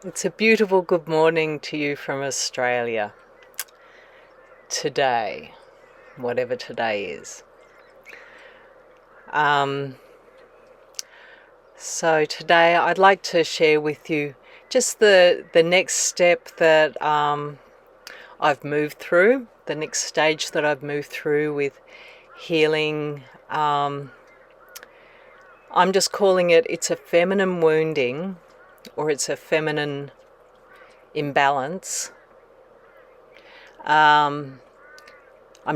It's a beautiful good morning to you from Australia. Today, whatever today is. Um, so today I'd like to share with you just the next step that I've moved through, the next stage that I've moved through with healing. I'm just calling it's a feminine wounding, or it's a feminine imbalance. I'm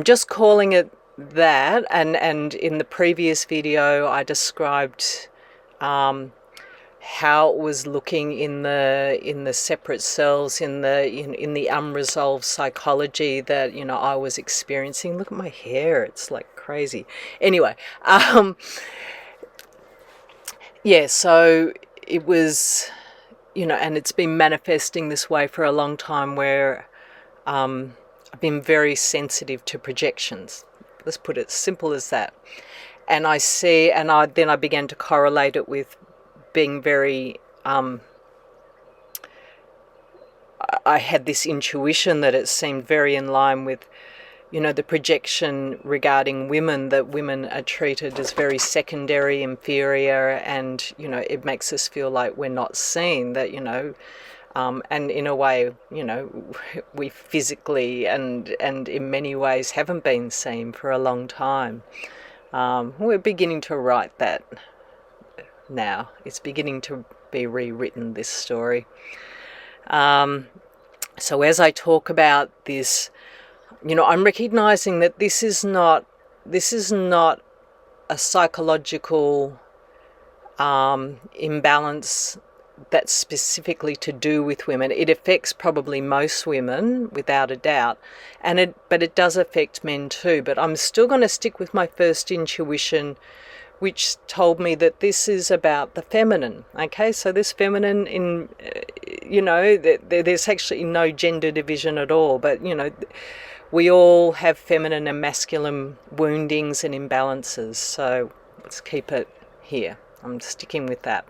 just calling it that, and in the previous video I described how it was looking in the separate cells, in the unresolved psychology that I was experiencing. Look at my hair; it's like crazy. Anyway, yeah. So it was, and it's been manifesting this way for a long time, where I've been very sensitive to projections. Let's put it simple as that. And then I began to correlate it with being very, I had this intuition that it seemed very in line with, the projection regarding women, that women are treated as very secondary, inferior, and, it makes us feel like we're not seen, that, and in a way, we physically and in many ways haven't been seen for a long time. We're beginning to write that now. It's beginning to be rewritten, this story. So as I talk about this, I'm recognizing that this is not a psychological imbalance that's specifically to do with women. It affects probably most women, without a doubt, but it does affect men too. But I'm still going to stick with my first intuition, which told me that this is about the feminine. Okay, so this feminine, there's actually no gender division at all, but we all have feminine and masculine woundings and imbalances. So let's keep it here. I'm sticking with that.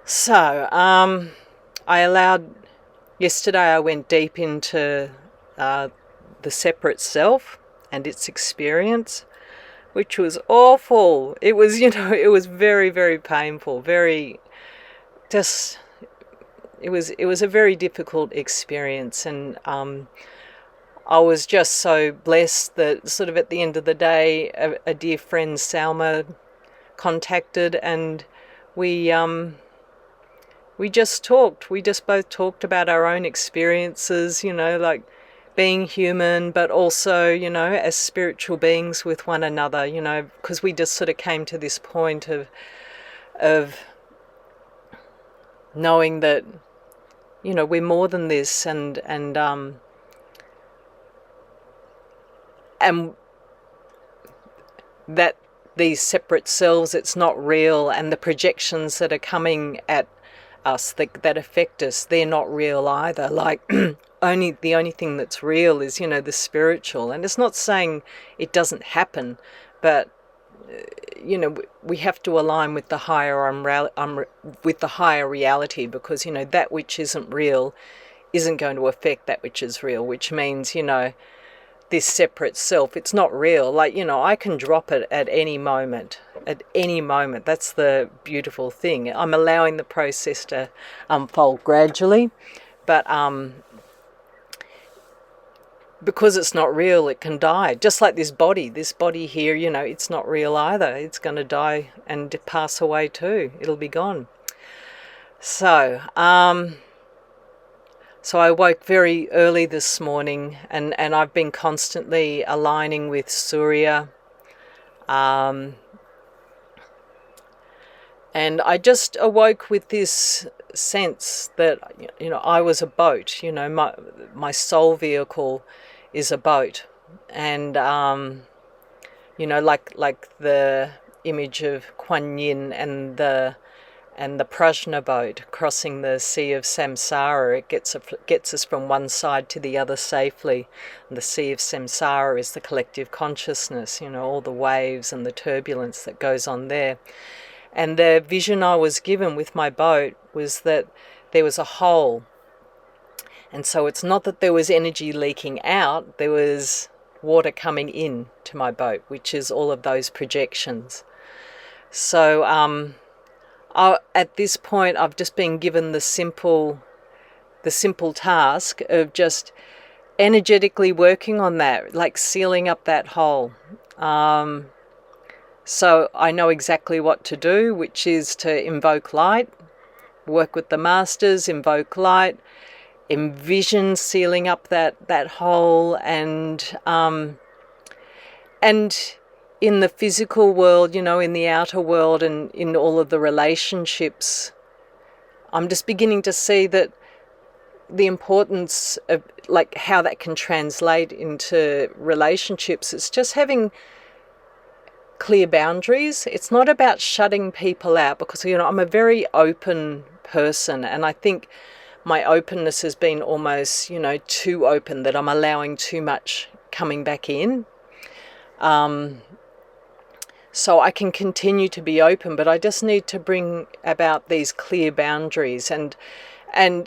So, yesterday I went deep into the separate self and its experience, which was awful. It was, it was very, very painful, it was a very difficult experience. And I was just so blessed that sort of at the end of the day, a dear friend, Salma, contacted, and we just talked. We just both talked about our own experiences, like being human, but also, as spiritual beings with one another, because we just sort of came to this point of knowing that, we're more than this, and that these separate selves, it's not real, and the projections that are coming at us that affect us, they're not real either. Like the only thing that's real is the spiritual. And it's not saying it doesn't happen, but we have to align with the higher reality, because that which isn't real isn't going to affect that which is real, which means this separate self, it's not real. Like, I can drop it at any moment. That's the beautiful thing. I'm allowing the process to unfold gradually, but because it's not real, it can die. Just like this body here, it's not real either. It's going to die and pass away too. It'll be gone. So, So I woke very early this morning, and I've been constantly aligning with Surya. And I just awoke with this sense that, I was a boat. My soul vehicle is a boat. And, like the image of Kuan Yin and the Prajna boat crossing the Sea of Samsara. It gets us from one side to the other safely. And the Sea of Samsara is the collective consciousness, all the waves and the turbulence that goes on there. And the vision I was given with my boat was that there was a hole. And so it's not that there was energy leaking out, there was water coming in to my boat, which is all of those projections. So at this point, I've just been given the simple task of just energetically working on that, like sealing up that hole. So I know exactly what to do, which is to invoke light, work with the masters, invoke light, envision sealing up that hole, and in the physical world, you know, in the outer world and in all of the relationships, I'm just beginning to see that the importance of like how that can translate into relationships. It's just having clear boundaries. It's not about shutting people out, because, you know, I'm a very open person, and I think my openness has been almost, you know, too open, that I'm allowing too much coming back in. So I can continue to be open, but I just need to bring about these clear boundaries. And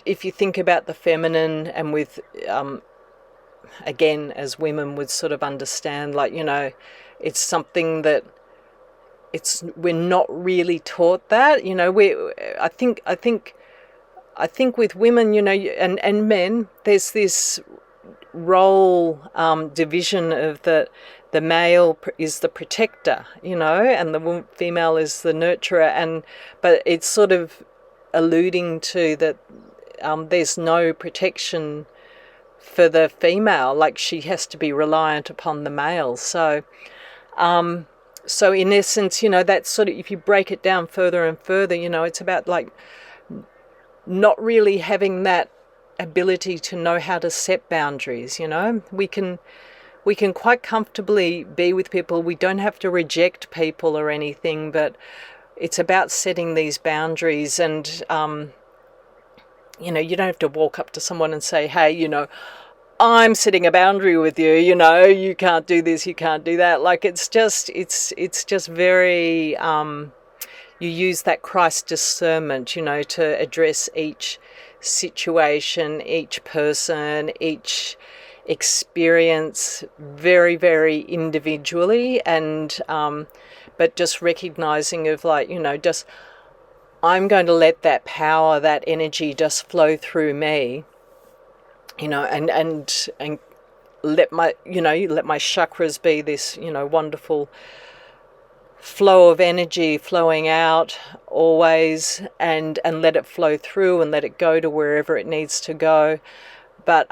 if you think about the feminine, and with, again, as women would sort of understand, like, you know, it's something that we're not really taught that, you know, I think with women, you know, and men, there's this role division of the male is the protector, you know, and the female is the nurturer, but it's sort of alluding to that there's no protection for the female, like she has to be reliant upon the male. So in essence, you know, that's sort of, if you break it down further and further, you know, it's about like not really having that ability to know how to set boundaries. You know, we can quite comfortably be with people. We don't have to reject people or anything, but it's about setting these boundaries. And you know, you don't have to walk up to someone and say, hey, you know, I'm setting a boundary with you, you know, you can't do this, you can't do that. Like, it's just very, you use that Christ discernment, you know, to address each situation, each person, each experience very, very individually. And, but just recognizing of, like, you know, just, I'm going to let that power, that energy just flow through me, you know, and let my, you know, let my chakras be this, you know, wonderful flow of energy flowing out always, and let it flow through and let it go to wherever it needs to go. But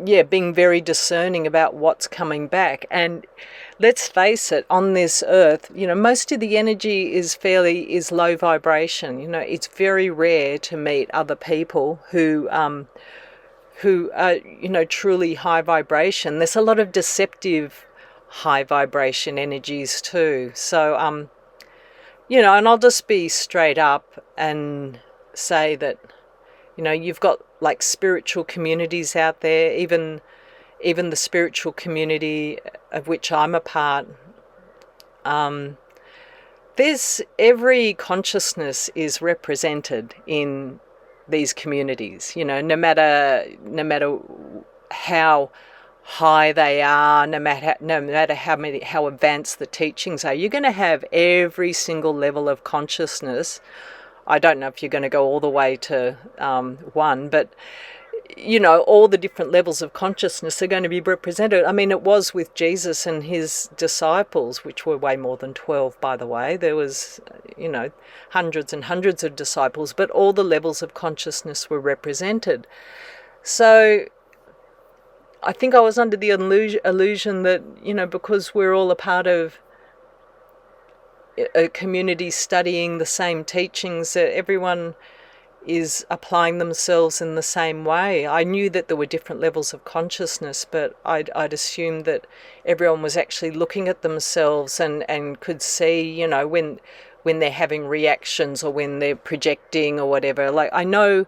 yeah, being very discerning about what's coming back. And let's face it, on this earth, you know, most of the energy is low vibration. You know, it's very rare to meet other people who are, you know, truly high vibration. There's a lot of deceptive high vibration energies too. So, you know, and I'll just be straight up and say that, you know, you've got like spiritual communities out there, even the spiritual community of which I'm a part. There's every consciousness is represented in these communities, you know, no matter how high they are, no matter how advanced the teachings are, you're going to have every single level of consciousness. I don't know if you're going to go all the way to one, but you know, all the different levels of consciousness are going to be represented. I mean, it was with Jesus and his disciples, which were way more than 12, by the way. There was, you know, hundreds and hundreds of disciples, but all the levels of consciousness were represented. So I think I was under the illusion that, you know, because we're all a part of a community studying the same teachings, that everyone is applying themselves in the same way. I knew that there were different levels of consciousness, but I'd assumed that everyone was actually looking at themselves and could see, you know, when they're having reactions or when they're projecting or whatever. Like, I know,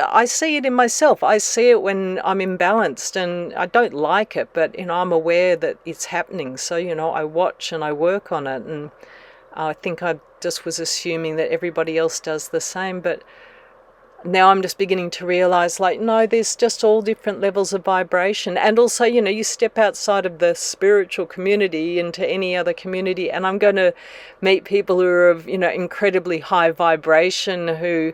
I see it in myself. I see it when I'm imbalanced and I don't like it, but, you know, I'm aware that it's happening. So, you know, I watch and I work on it, and I think I've just was assuming that everybody else does the same. But now I'm just beginning to realize, like, no, there's just all different levels of vibration. And also, you know, you step outside of the spiritual community into any other community, and I'm going to meet people who are of, you know, incredibly high vibration, who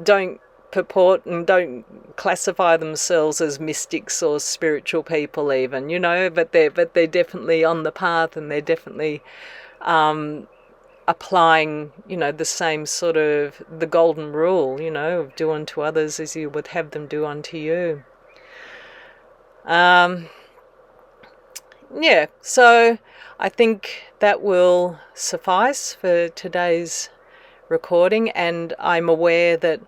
don't purport and don't classify themselves as mystics or spiritual people even, you know, but they're definitely on the path, and they're definitely applying, you know, the same sort of, the golden rule, you know, of do unto others as you would have them do unto you. Yeah, so I think that will suffice for today's recording, and I'm aware that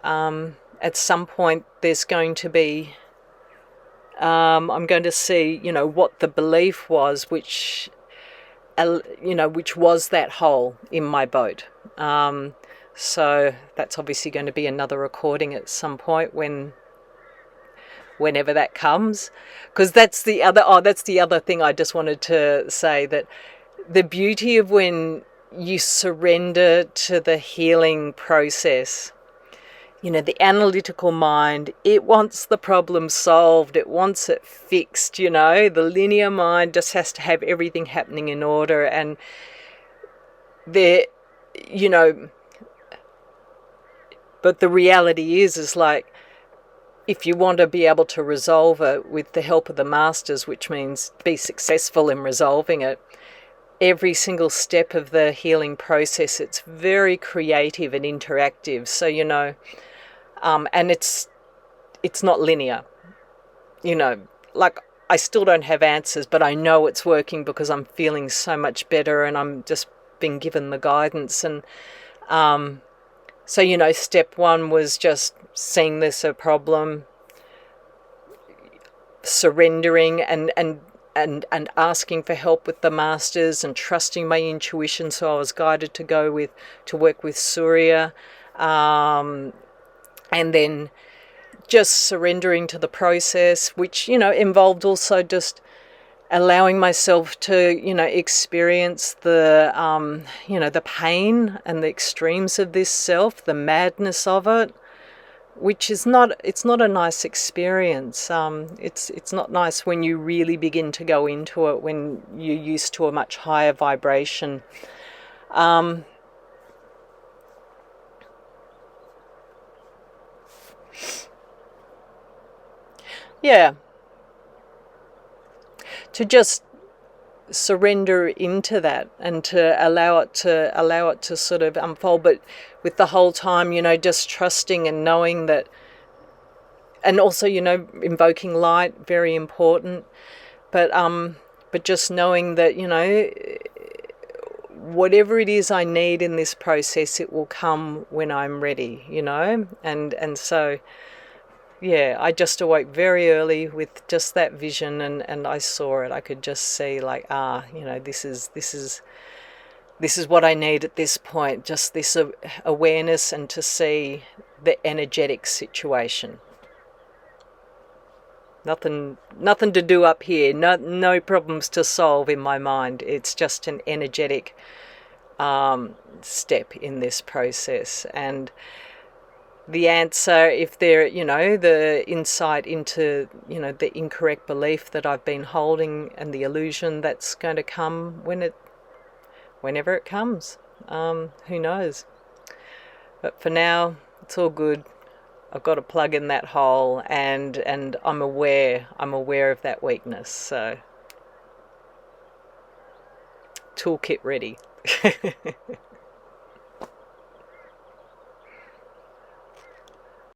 at some point there's going to be, I'm going to see, you know, what the belief was, which was that hole in my boat. So that's obviously going to be another recording at some point whenever that comes, because that's the other thing I just wanted to say, that the beauty of when you surrender to the healing process. You know, the analytical mind, it wants the problem solved. It wants it fixed, you know. The linear mind just has to have everything happening in order. And there, you know, but the reality is like, if you want to be able to resolve it with the help of the masters, which means be successful in resolving it, every single step of the healing process, it's very creative and interactive. So, you know, and it's not linear, you know, like I still don't have answers, but I know it's working because I'm feeling so much better and I'm just being given the guidance. And so, you know, step one was just seeing this a problem, surrendering and asking for help with the masters and trusting my intuition. So I was guided to work with Surya. And then just surrendering to the process, which, you know, involved also just allowing myself to, you know, experience the, you know, the pain and the extremes of this self, the madness of it, which is it's not a nice experience. It's not nice when you really begin to go into it, when you're used to a much higher vibration. Yeah, to just surrender into that and to allow it to sort of unfold, but with the whole time, you know, just trusting and knowing that, and also, you know, invoking light, very important, but just knowing that, you know, whatever it is I need in this process, it will come when I'm ready, you know, and so. Yeah, I just awoke very early with just that vision, and I saw it. I could just see, like, you know, this is what I need at this point. Just this awareness, and to see the energetic situation. Nothing to do up here. No problems to solve in my mind. It's just an energetic step in this process, and the answer, if there, you know, the insight into, you know, the incorrect belief that I've been holding and the illusion, that's going to come whenever it comes. Who knows? But for now, it's all good. I've got to plug in that hole, and I'm aware of that weakness. So, toolkit ready.